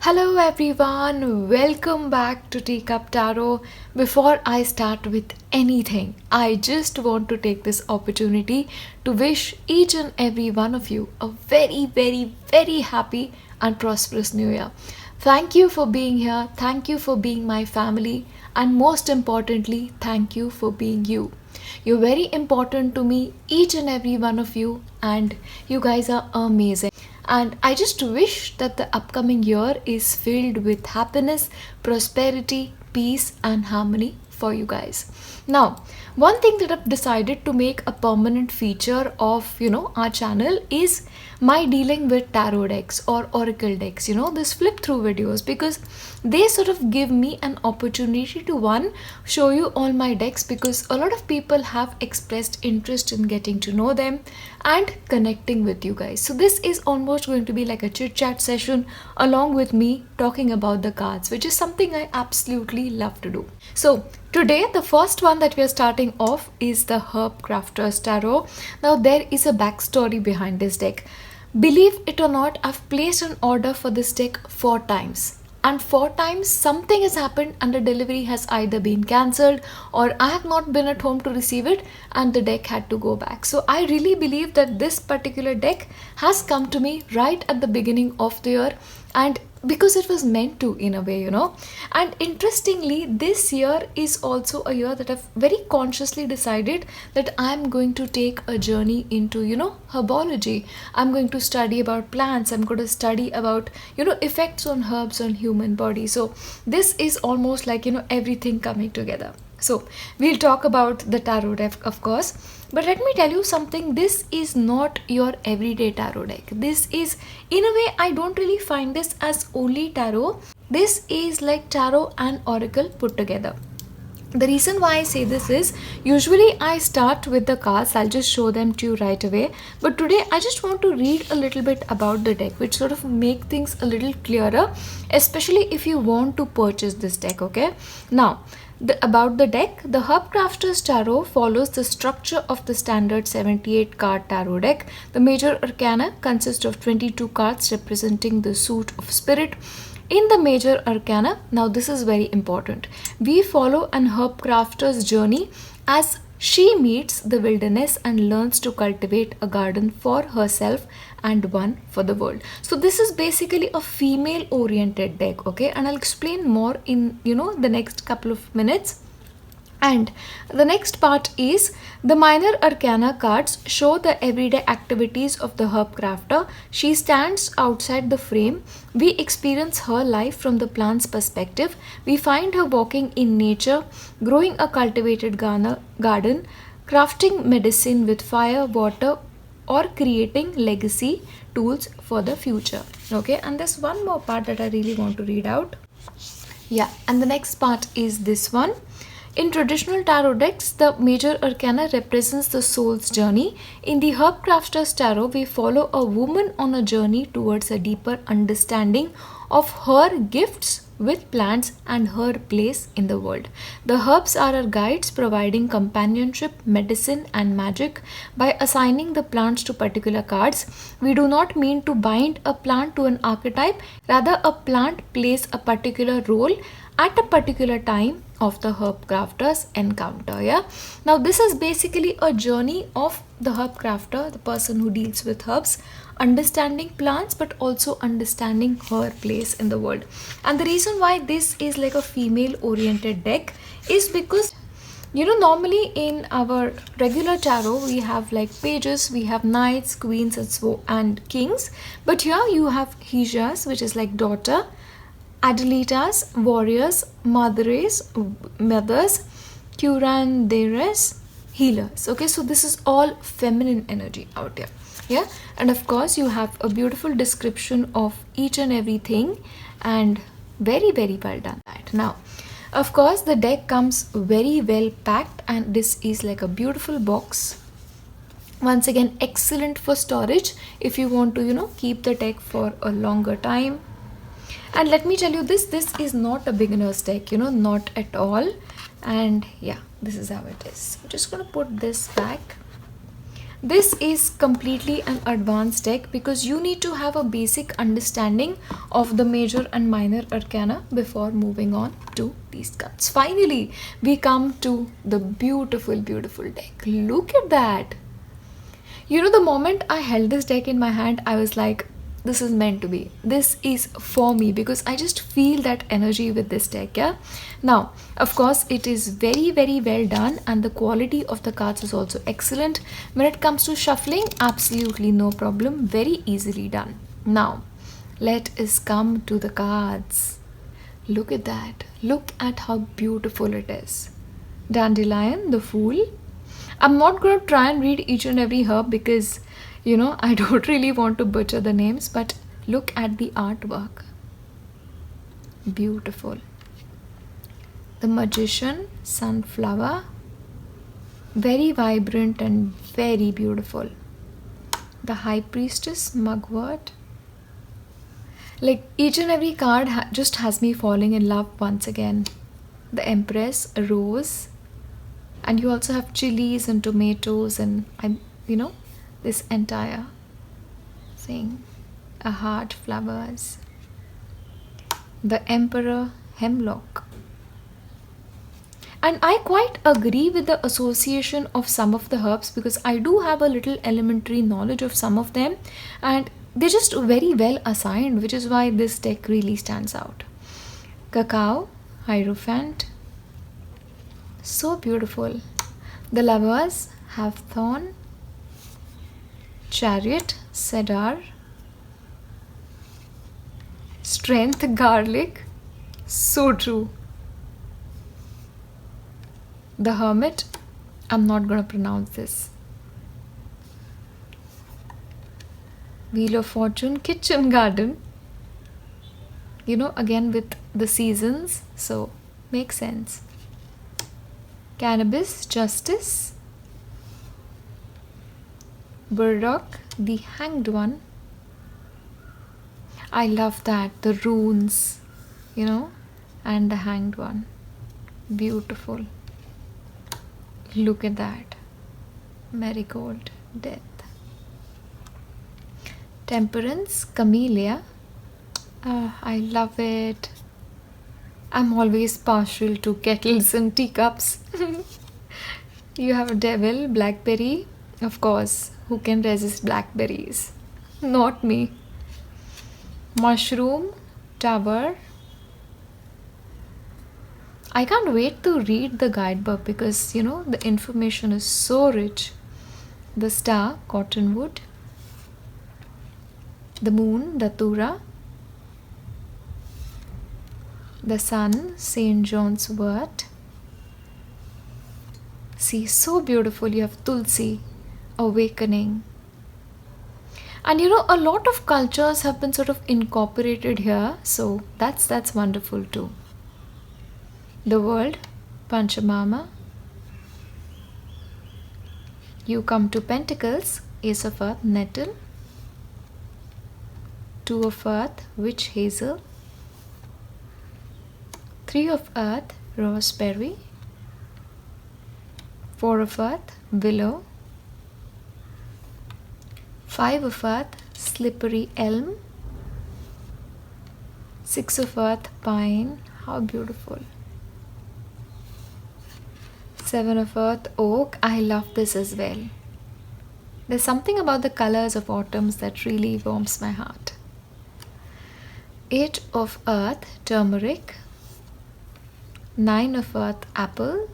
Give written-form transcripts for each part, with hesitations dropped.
Hello everyone, welcome back to Teacup Tarot. Before I start with anything, I just want to take this opportunity to wish each and every one of you a very happy and prosperous new year. Thank you for being here, thank you for being my family, and most importantly, thank you for being you. You're very important to me, each and every one of you, and you guys are amazing. And I just wish that the upcoming year is filled with happiness, prosperity, peace, and harmony for you guys. Now, one thing that I've decided to make a permanent feature of our channel is my dealing with tarot decks or oracle decks, this flip through videos, because they sort of give me an opportunity to one show you all my decks, because a lot of people have expressed interest in getting to know them and connecting with you guys. So this is almost going to be like a chit chat session along with me talking about the cards, which is something I absolutely love to do. So today, the first one that we are starting off is the Herb Crafters Tarot. Now, there is a backstory behind this deck. Believe it or not, I've placed an order for this deck 4 times. And 4 times something has happened and the delivery has either been cancelled or I have not been at home to receive it and the deck had to go back. So I really believe that this particular deck has come to me right at the beginning of the year, and because it was meant to, in a way. And interestingly, this year is also a year that I've very consciously decided that I'm going to take a journey into herbology. I'm going to study about plants. I'm going to study about effects on herbs on human body. So this is almost like everything coming together. So we'll talk about the tarot deck, of course, but let me tell you something. This is not your everyday tarot deck. This is, in a way, I don't really find this as only tarot. This is like tarot and oracle put together. The reason why I say this is, usually I start with the cards. I'll just show them to you right away. But today I just want to read a little bit about the deck, which sort of make things a little clearer, especially if you want to purchase this deck, okay? Now, about the deck, the Herb Crafters Tarot follows the structure of the standard 78 card tarot deck. The major arcana consists of 22 cards representing the suit of spirit. In the major arcana, now this is very important, we follow an herb crafter's journey as she meets the wilderness and learns to cultivate a garden for herself and one for the world. So this is basically a female oriented deck, okay? And I'll explain more in the next couple of minutes. And the next part is the minor arcana cards show the everyday activities of the herb crafter. She stands outside the frame. We experience her life from the plant's perspective. We find her walking in nature, growing a cultivated garden, crafting medicine with fire, water, or creating legacy tools for the future. Okay, and there's one more part that I really want to read out. Yeah, and the next part is this one. In traditional tarot decks, the major arcana represents the soul's journey. In the Herb Crafters Tarot, we follow a woman on a journey towards a deeper understanding of her gifts with plants and her place in the world. The herbs are our guides, providing companionship, medicine, and magic. By assigning the plants to particular cards, we do not mean to bind a plant to an archetype. Rather, a plant plays a particular role at a particular time of the herb crafter's encounter. Yeah, now this is basically a journey of the herb crafter, the person who deals with herbs, understanding plants but also understanding her place in the world. And the reason why this is like a female oriented deck is because normally in our regular tarot we have like pages, we have knights, queens, and kings, but here you have hijas, which is like daughter, adelitas, warriors, mothers, curanderes, healers. Okay, so this is all feminine energy out here. Yeah, and of course you have a beautiful description of each and everything, and very well done that. Now, of course, the deck comes very well packed, and this is like a beautiful box. Once again, excellent for storage if you want to keep the deck for a longer time. And let me tell you this is not a beginner's deck, not at all. And yeah, this is how it is. I'm just going to put this back. This is completely an advanced deck because you need to have a basic understanding of the major and minor arcana before moving on to these cards. Finally, we come to the beautiful, beautiful deck. Look at that. You know, the moment I held this deck in my hand, I was like, this is meant to be. This is for me because I just feel that energy with this deck. Yeah. Now, of course, it is very, very well done, and the quality of the cards is also excellent. When it comes to shuffling, absolutely no problem. Very easily done. Now, let us come to the cards. Look at that. Look at how beautiful it is. Dandelion, the Fool. I'm not going to try and read each and every herb because, you know, I don't really want to butcher the names, but look at the artwork. Beautiful. The Magician, Sunflower. Very vibrant and very beautiful. The High Priestess, Mugwort. Like each and every card just has me falling in love once again. The Empress, a Rose. And you also have chilies and tomatoes and this entire thing, a heart, flowers. The Emperor, Hemlock. And I quite agree with the association of some of the herbs because I do have a little elementary knowledge of some of them, and they're just very well assigned, which is why this deck really stands out. Cacao, Hierophant. So beautiful. The Lovers have Thorn, Chariot, Cedar, Strength, Garlic. So true. The Hermit, I'm not gonna pronounce this. Wheel of Fortune, Kitchen Garden. You know, again with the seasons, so makes sense. Cannabis, Justice. Burdock, the Hanged One. I love that, the runes, and the Hanged One. Beautiful. Look at that. Marigold, Death. Temperance, Camellia. I love it. I'm always partial to kettles and teacups. You have a Devil, Blackberry. Of course, who can resist blackberries? Not me. Mushroom, Tower. I can't wait to read the guidebook because, the information is so rich. The Star, Cottonwood. The Moon, Datura. The Sun, St. John's Wort. See, so beautiful. You have Tulsi, Awakening. And a lot of cultures have been sort of incorporated here, so that's wonderful too. The World, Panchamama. You come to Pentacles, Ace of Earth, Nettle. Two of Earth, Witch Hazel. Three of Earth, Raspberry. Four of Earth, Willow. Five of Earth, Slippery Elm. Six of Earth, Pine. How beautiful. Seven of Earth, Oak. I love this as well. There's something about the colors of autumns that really warms my heart. Eight of Earth, Turmeric. Nine of Earth, Apple.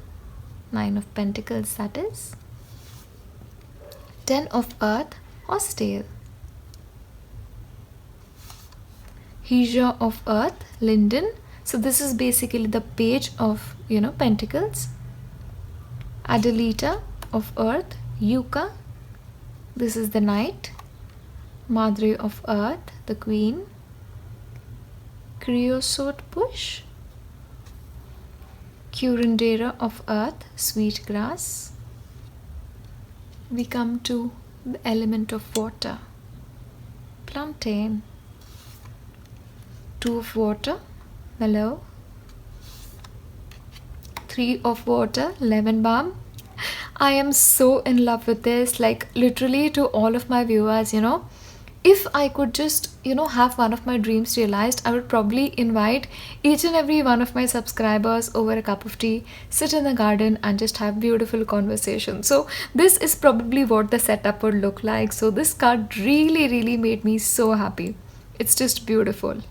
Nine of Pentacles, that is. 10 of Earth, Horsetail. Hesea of Earth, Linden. So this is basically the page of, Pentacles. Adelita of Earth, Yucca. This is the Knight. Madre of Earth, the Queen. Creosote Bush. Curandera of Earth, Sweetgrass. We come to the element of water. Plantain. Two of Water, Mallow. Three of Water, Lemon Balm. I am so in love with this. Like, literally, to all of my viewers, if I could just, have one of my dreams realized, I would probably invite each and every one of my subscribers over a cup of tea, sit in the garden, and just have beautiful conversation. So, this is probably what the setup would look like. So, this card really, really made me so happy. It's just beautiful.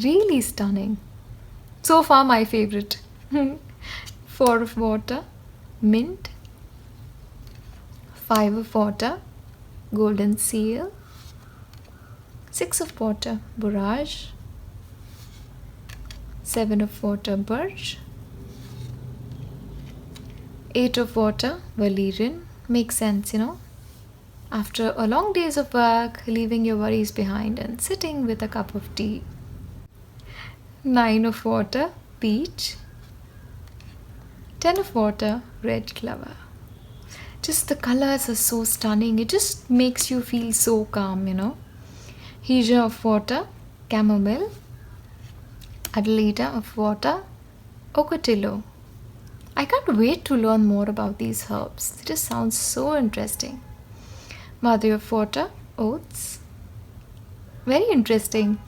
Really stunning. So far, my favorite. Four of water, mint. Five of water, golden seal. Six of water, borage. Seven of water, birch. Eight of water, valerian. Makes sense, After a long days of work, leaving your worries behind and sitting with a cup of tea. Nine of water, peach. 10 of water, red clover. Just the colors are so stunning. It just makes you feel so calm, Hesea of water, chamomile. Adelita of water, ocotillo. I can't wait to learn more about these herbs. It just sounds so interesting. Mother of water, oats. Very interesting.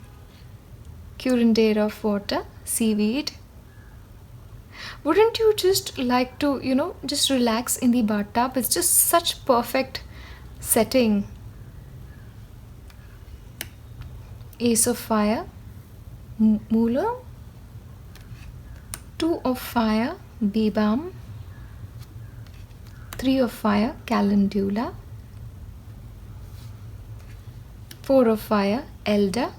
Curandera of water, seaweed. Wouldn't you just like to, just relax in the bathtub? It's just such perfect setting. Ace of fire, Muller. Two of fire, bee balm. Three of fire, calendula. Four of fire, elder.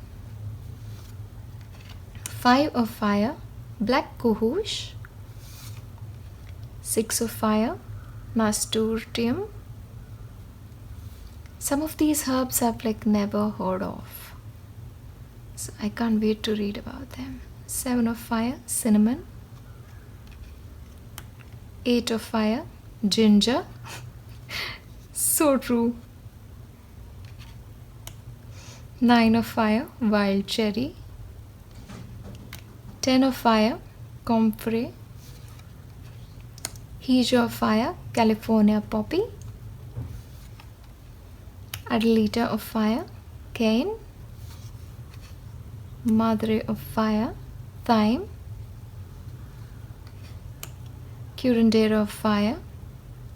Five of fire, black cohosh. Six of fire, nasturtium. Some of these herbs I've never heard of, so I can't wait to read about them. Seven of fire, cinnamon. Eight of fire, ginger. So true. Nine of fire, wild cherry. 10 of fire, comfrey. Hesea of fire, California poppy. Adelita of fire, cane. Madre of fire, thyme. Curandera of fire,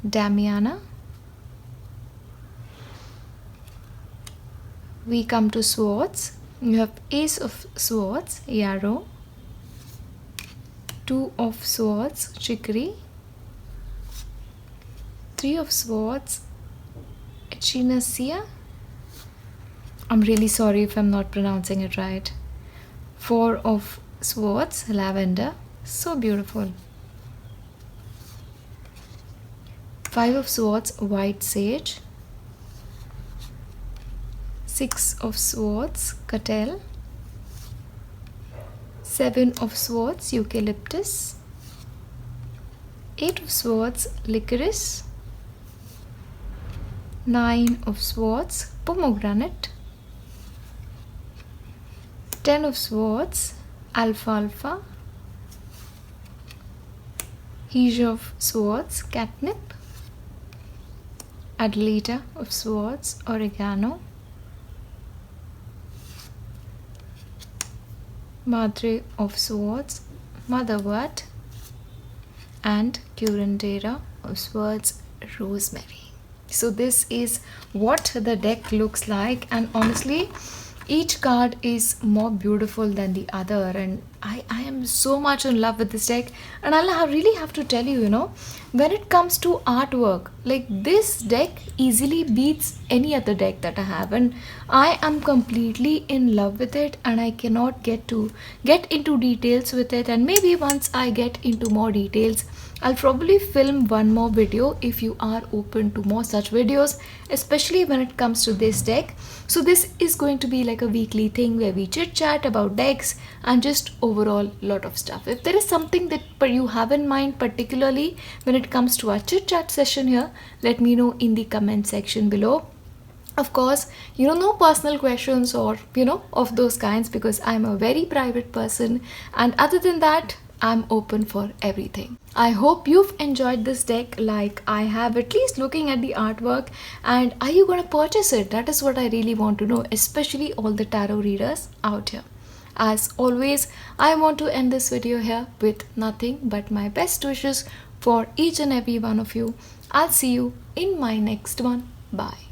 damiana. We come to swords. You have ace of swords, yarrow. Two of swords, chicory. Three of swords, echinacea. I'm really sorry if I'm not pronouncing it right. Four of swords, lavender. So beautiful. Five of swords, white sage. Six of swords, cattell. Seven of swords, eucalyptus. Eight of swords, licorice. Nine of swords, pomegranate. 10 of swords, alfalfa. Hesea of swords, catnip. Adelita of swords, oregano. Madre of swords, motherwort. And curandera of swords, rosemary. So this is what the deck looks like, and honestly each card is more beautiful than the other, and I am so much in love with this deck. And really have to tell you, when it comes to artwork, this deck easily beats any other deck that I have, and I am completely in love with it, and I cannot get into details with it. And maybe once I get into more details, I'll probably film one more video if you are open to more such videos, especially when it comes to this deck. So this is going to be like a weekly thing where we chit chat about decks and just overall lot of stuff. If there is something that you have in mind, particularly when it comes to our chit chat session here, let me know in the comment section below. Of course, no personal questions or of those kinds, because I'm a very private person. And other than that, I'm open for everything. I hope you've enjoyed this deck like I have, at least looking at the artwork. And are you gonna purchase it? That is what I really want to know, especially all the tarot readers out here. As always, I want to end this video here with nothing but my best wishes for each and every one of you. I'll see you in my next one. Bye.